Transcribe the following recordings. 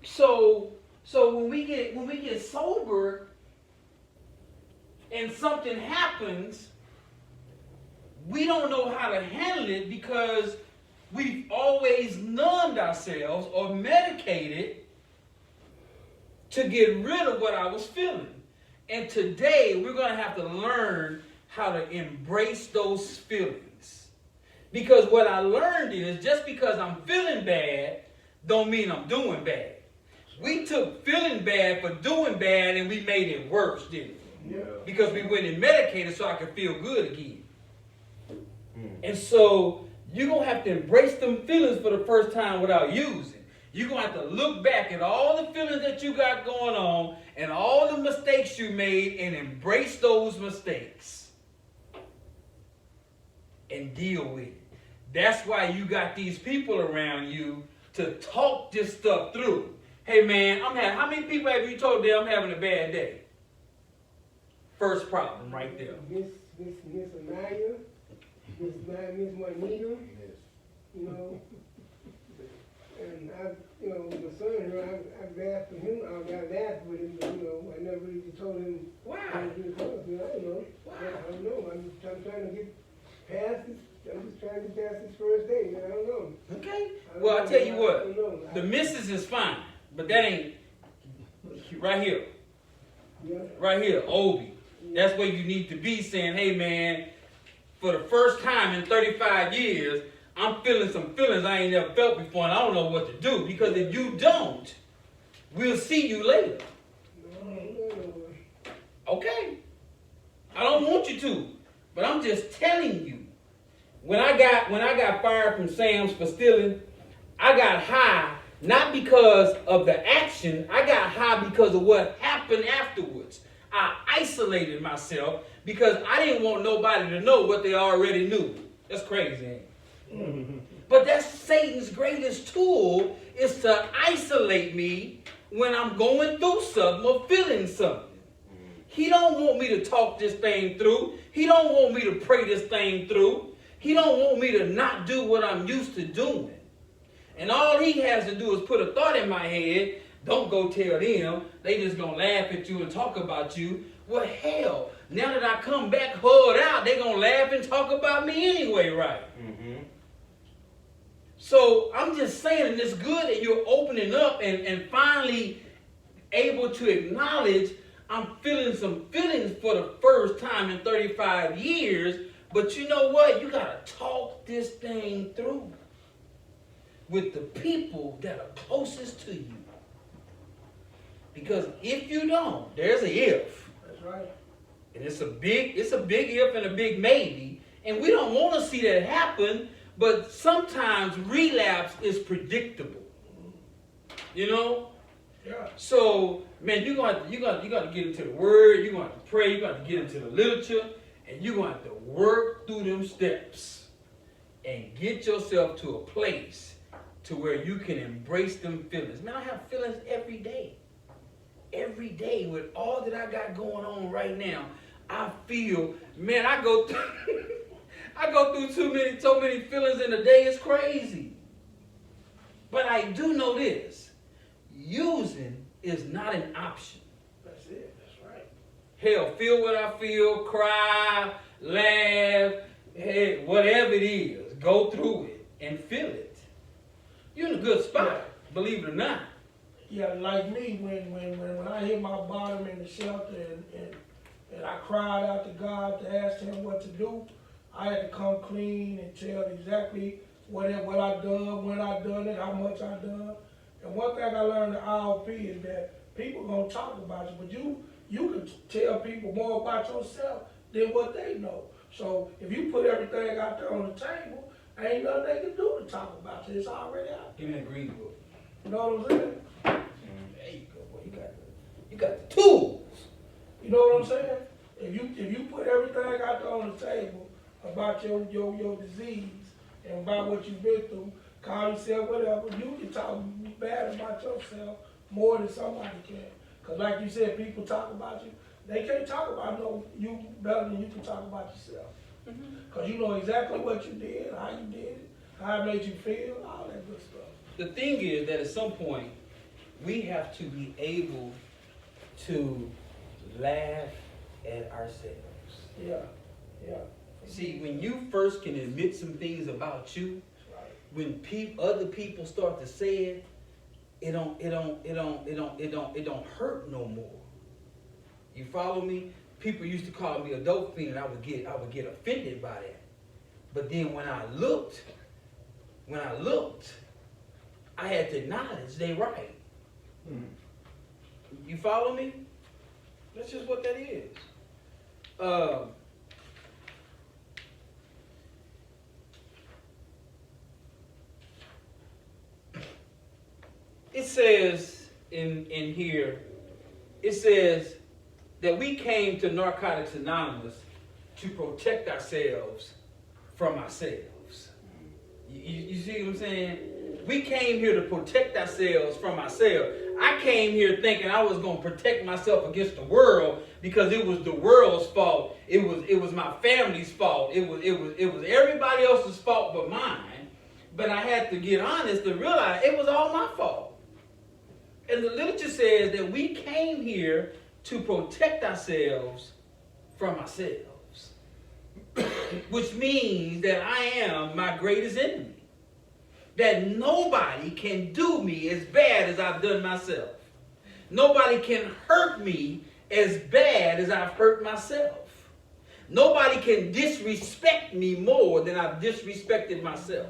So when we get sober and something happens, we don't know how to handle it because we've always numbed ourselves or medicated to get rid of what I was feeling. And today we're going to have to learn how to embrace those feelings. Because what I learned is just because I'm feeling bad don't mean I'm doing bad. We took feeling bad for doing bad and we made it worse, didn't we? Yeah. Because we went and medicated so I could feel good again. And so you're going to have to embrace them feelings for the first time without using. You're going to have to look back at all the feelings that you got going on and all the mistakes you made and embrace those mistakes and deal with it. That's why you got these people around you to talk this stuff through. Hey man, how many people have you told them I'm having a bad day? First problem right there. Miss Amaya, Miss Juanita, you know, and my son, I've asked for him, I've asked with him, but, I never really told him. Why? I don't know. Why? I don't know. I'm trying to get past this. I'm just trying to get past this first day. I don't know. Okay. Well, I tell you what, the missus is fine, but that ain't right here. Yeah. Right here, Obi. That's where you need to be saying, hey man, for the first time in 35 years, I'm feeling some feelings I ain't never felt before, and I don't know what to do. Because if you don't, we'll see you later. Okay? I don't want you to, but I'm just telling you. When I got fired from Sam's for stealing, I got high not because of the action. I got high because of what happened afterwards. I isolated myself because I didn't want nobody to know what they already knew. That's crazy, ain't it? But that's Satan's greatest tool, is to isolate me when I'm going through something or feeling something. He don't want me to talk this thing through. He don't want me to pray this thing through. He don't want me to not do what I'm used to doing. And all he has to do is put a thought in my head. Don't go tell them. They just gonna laugh at you and talk about you. Well, hell, now that I come back hugged out, they gonna laugh and talk about me anyway, right? So I'm just saying, it's good that you're opening up and finally able to acknowledge I'm feeling some feelings for the first time in 35 years. But you know what? You got to talk this thing through with the people that are closest to you. Because if you don't, there's an if. That's right. And it's a big if and a big maybe. And we don't want to see that happen. But sometimes relapse is predictable. You know? Yeah. So, man, you're going to get into the word, you're going to pray, you're going to get into the literature, and you're going to have to work through them steps and get yourself to a place to where you can embrace them feelings. Man, I have feelings every day. Every day with all that I got going on right now, I feel, man, I go through so many feelings in a day, it's crazy. But I do know this. Using is not an option. That's it. That's right. Hell, feel what I feel, cry, laugh, hey, whatever it is, go through it and feel it. You're in a good spot, believe it or not. Yeah, like me, when I hit my bottom in the shelter and I cried out to God to ask him what to do, I had to come clean and tell exactly what I done, when I done it, how much I done. And one thing I learned at IOP is that people gonna talk about you, but you can tell people more about yourself than what they know. So if you put everything out there on the table, ain't nothing they can do to talk about you. It's already out there. Give me that green book. You know what I'm saying? There you go, boy. You got the tools. You know what I'm saying? If you put everything out there on the table about your disease and about what you've been through, call yourself whatever, you can talk bad about yourself more than somebody can. Because like you said, people talk about you. They can't talk about you better than you can talk about yourself. Because you know exactly what you did, how you did it, how it made you feel, all that good stuff. The thing is that at some point, we have to be able to laugh at ourselves. Yeah, yeah. See, when you first can admit some things about you, when other people start to say it, it don't hurt no more. You follow me? People used to call me a dope fiend, and I would get offended by that. But then when I looked, I had to acknowledge they right. You follow me? That's just what that is. It says in here, it says that we came to Narcotics Anonymous to protect ourselves from ourselves. You see what I'm saying? We came here to protect ourselves from ourselves. I came here thinking I was going to protect myself against the world because it was the world's fault. It was my family's fault. It was everybody else's fault but mine. But I had to get honest and realize it was all my fault. And the literature says that we came here to protect ourselves from ourselves. Which means that I am my greatest enemy. That nobody can do me as bad as I've done myself. Nobody can hurt me as bad as I've hurt myself. Nobody can disrespect me more than I've disrespected myself.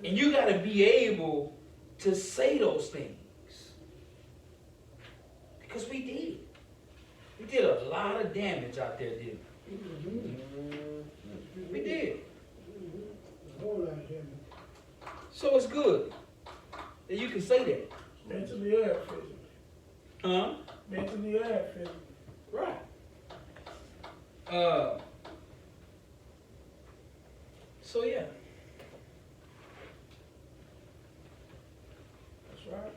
And you got to be able to say those things. Because we did. We did a lot of damage out there, didn't we? We did. So it's good that you can say that. Mentally and physically. Huh? Mentally and physically. Right. So yeah. That's right.